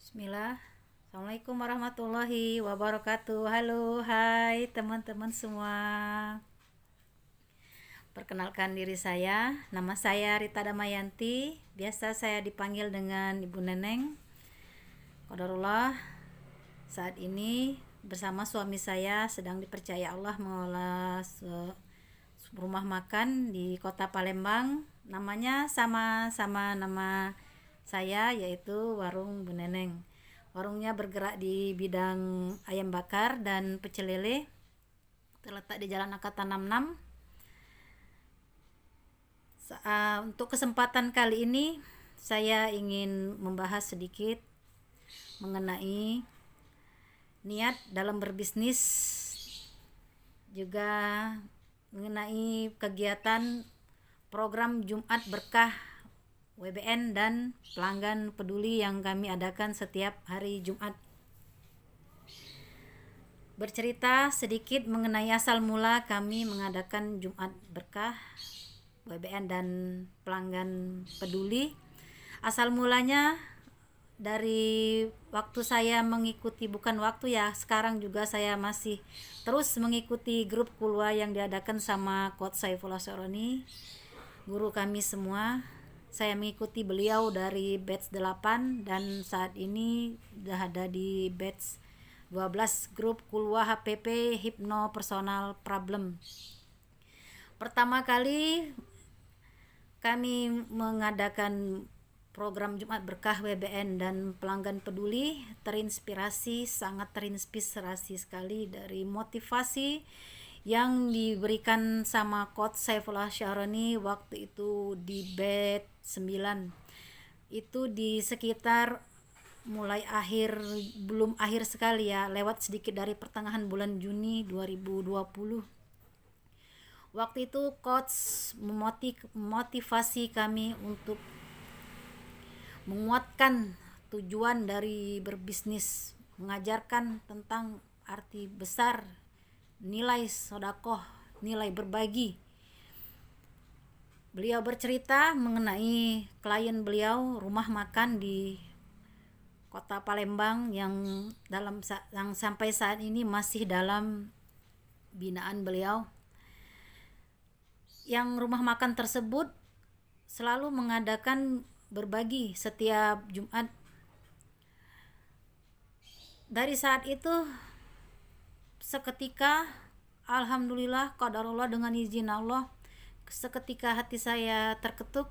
Bismillah. Assalamualaikum warahmatullahi wabarakatuh. Halo, hai teman-teman semua. Perkenalkan diri saya, nama saya Rita Damayanti. Biasa saya dipanggil dengan Ibu Neneng. Qadarullah, saat ini bersama suami saya sedang dipercaya Allah mengelola rumah makan di Kota Palembang. Namanya sama-sama nama saya, yaitu Warung Bu Neneng. Warungnya bergerak di bidang ayam bakar dan pecel lele. Terletak di Jalan Angkatan 66. Untuk kesempatan kali ini saya ingin membahas sedikit mengenai niat dalam berbisnis, juga mengenai kegiatan program Jumat Berkah WBN dan pelanggan peduli yang kami adakan setiap hari Jumat. Bercerita sedikit mengenai asal mula kami mengadakan Jumat Berkah WBN dan pelanggan peduli. Asal mulanya dari waktu saya mengikuti, bukan waktu ya, sekarang juga saya masih terus mengikuti grup kulwa yang diadakan sama Coach Saifullah Syaroni, guru kami semua. Saya mengikuti beliau dari batch 8 dan saat ini sudah ada di batch 12 grup kulwa HPP Hypno Personal Problem. Pertama kali kami mengadakan program Jumat Berkah WBN dan pelanggan peduli sangat terinspirasi sekali dari motivasi yang diberikan sama Coach Saifullah Syaroni waktu itu di batch 9. Itu di sekitar mulai belum akhir sekali ya, lewat sedikit dari pertengahan bulan Juni 2020. Waktu itu coach memotivasi kami untuk menguatkan tujuan dari berbisnis, mengajarkan tentang arti besar nilai sedekah, nilai berbagi. Beliau bercerita mengenai klien beliau, rumah makan di Kota Palembang yang sampai saat ini masih dalam binaan beliau. Yang rumah makan tersebut selalu mengadakan berbagi setiap Jumat. Dari saat itu seketika, alhamdulillah, qadarullah, dengan izin Allah, seketika hati saya terketuk.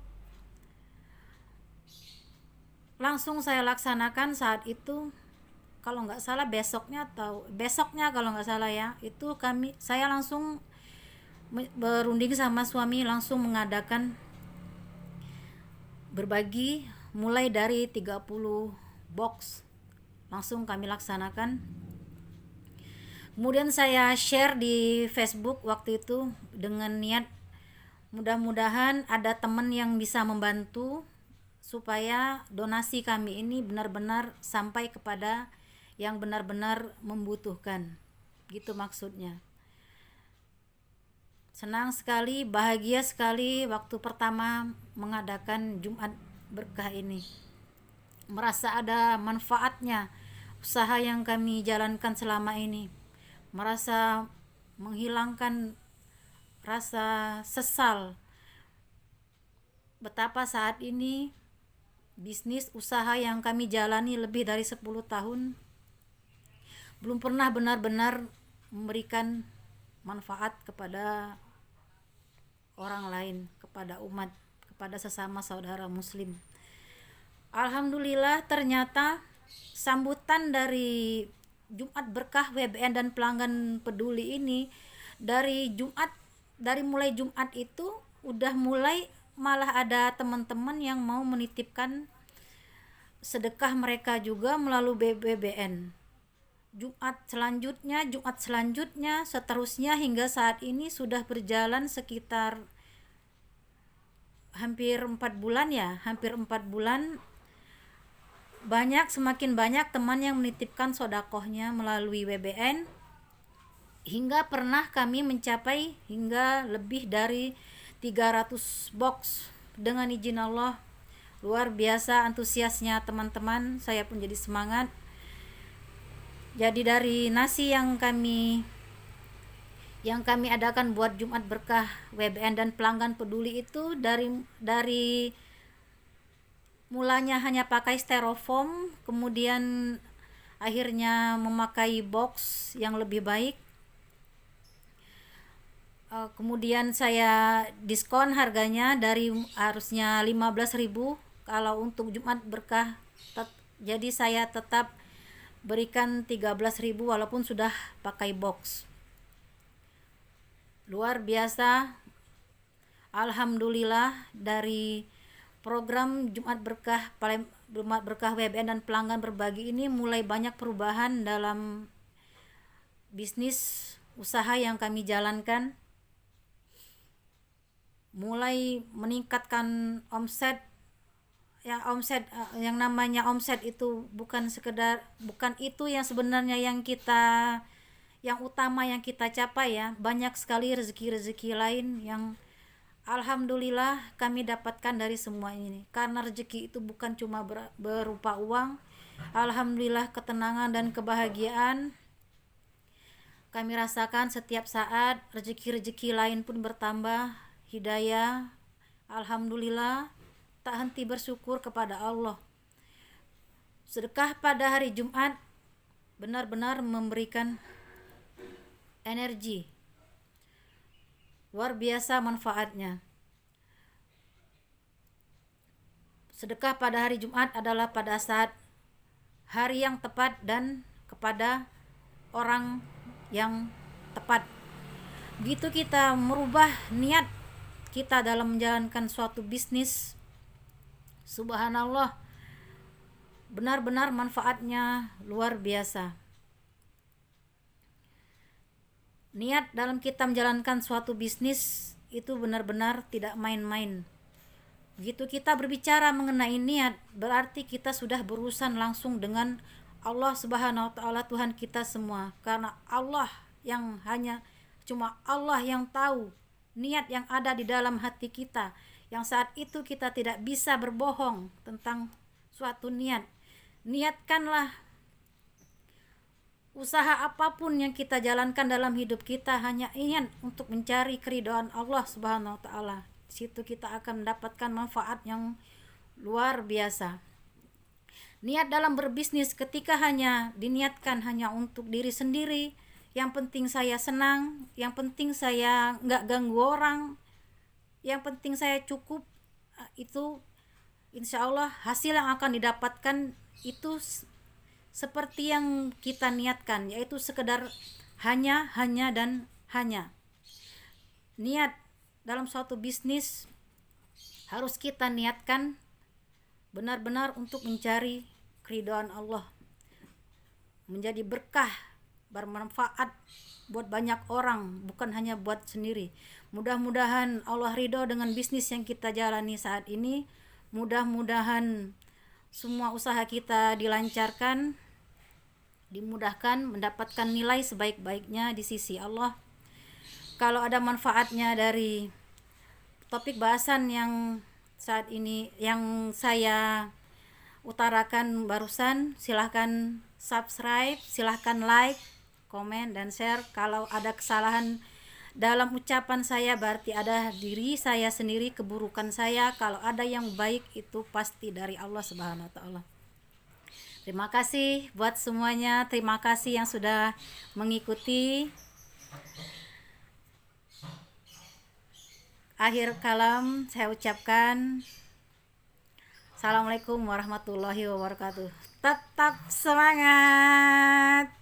Langsung saya laksanakan saat itu. Kalau nggak salah besoknya kalau nggak salah ya, itu saya langsung berunding sama suami, langsung mengadakan berbagi mulai dari 30 box. Langsung kami laksanakan. Kemudian saya share di Facebook waktu itu dengan niat mudah-mudahan ada teman yang bisa membantu supaya donasi kami ini benar-benar sampai kepada yang benar-benar membutuhkan. Gitu maksudnya. Senang sekali, bahagia sekali waktu pertama mengadakan Jumat Berkah ini. Merasa ada manfaatnya usaha yang kami jalankan selama ini. Merasa menghilangkan rasa sesal. Betapa saat ini bisnis usaha yang kami jalani lebih dari 10 tahun belum pernah benar-benar memberikan manfaat kepada orang lain, kepada umat, kepada sesama saudara muslim. Alhamdulillah, ternyata sambutan dari Jumat Berkah WBN dan pelanggan peduli ini dari mulai Jumat itu udah mulai malah ada teman-teman yang mau menitipkan sedekah mereka juga melalui BBN. Jumat selanjutnya seterusnya hingga saat ini sudah berjalan sekitar hampir 4 bulan. Semakin banyak teman yang menitipkan sodakohnya melalui WBN, hingga pernah kami mencapai hingga lebih dari 300 box dengan izin Allah. luar biasa antusiasnya teman-teman, saya pun jadi semangat. Jadi dari nasi yang kami adakan buat Jumat Berkah WBN dan pelanggan peduli itu dari mulanya hanya pakai styrofoam, kemudian akhirnya memakai box yang lebih baik. Kemudian saya diskon harganya dari harusnya 15.000, kalau untuk Jumat Berkah jadi saya tetap berikan 13.000 walaupun sudah pakai box. Luar biasa, alhamdulillah, dari program Jumat Berkah WBN dan pelanggan berbagi ini mulai banyak perubahan dalam bisnis usaha yang kami jalankan, mulai meningkatkan omset. Yang namanya omset itu bukan itu yang sebenarnya yang utama yang kita capai ya. Banyak sekali rezeki-rezeki lain yang alhamdulillah kami dapatkan dari semua ini. Karena rezeki itu bukan cuma berupa uang. Alhamdulillah ketenangan dan kebahagiaan kami rasakan setiap saat. Rezeki-rezeki lain pun bertambah, hidayah. Alhamdulillah, tak henti bersyukur kepada Allah. Sedekah pada hari Jumat benar-benar memberikan energi. Luar biasa manfaatnya. Sedekah pada hari Jumat adalah pada saat hari yang tepat dan kepada orang yang tepat. Begitu kita merubah niat kita dalam menjalankan suatu bisnis, subhanallah, benar-benar manfaatnya luar biasa. Niat dalam kita menjalankan suatu bisnis itu benar-benar tidak main-main. Begitu kita berbicara mengenai niat, berarti kita sudah berurusan langsung dengan Allah Subhanahu wa taala, Tuhan kita semua. Karena cuma Allah yang tahu niat yang ada di dalam hati kita, yang saat itu kita tidak bisa berbohong tentang suatu niat. Niatkanlah usaha apapun yang kita jalankan dalam hidup kita hanya ingin untuk mencari keridhaan Allah Subhanahu wa taala. Di situ kita akan mendapatkan manfaat yang luar biasa. Niat dalam berbisnis ketika hanya diniatkan hanya untuk diri sendiri, yang penting saya senang, yang penting saya nggak ganggu orang, yang penting saya cukup, itu insya Allah hasil yang akan didapatkan itu seperti yang kita niatkan, yaitu sekedar hanya dan hanya. Niat dalam suatu bisnis harus kita niatkan benar-benar untuk mencari keridhaan Allah, menjadi berkah, bermanfaat buat banyak orang, bukan hanya buat sendiri. Mudah-mudahan Allah ridho dengan bisnis yang kita jalani saat ini. Mudah-mudahan semua usaha kita dilancarkan, dimudahkan, mendapatkan nilai sebaik-baiknya di sisi Allah. Kalau ada manfaatnya dari topik bahasan yang saat ini yang saya utarakan barusan, silahkan subscribe, silahkan like, komen, dan share. Kalau ada kesalahan dalam ucapan saya berarti ada diri saya sendiri, keburukan saya. Kalau ada yang baik itu pasti dari Allah Subhanahu wa taala. Terima kasih buat semuanya, terima kasih yang sudah mengikuti. Akhir kalam saya ucapkan Assalamualaikum warahmatullahi wabarakatuh. Tetap semangat.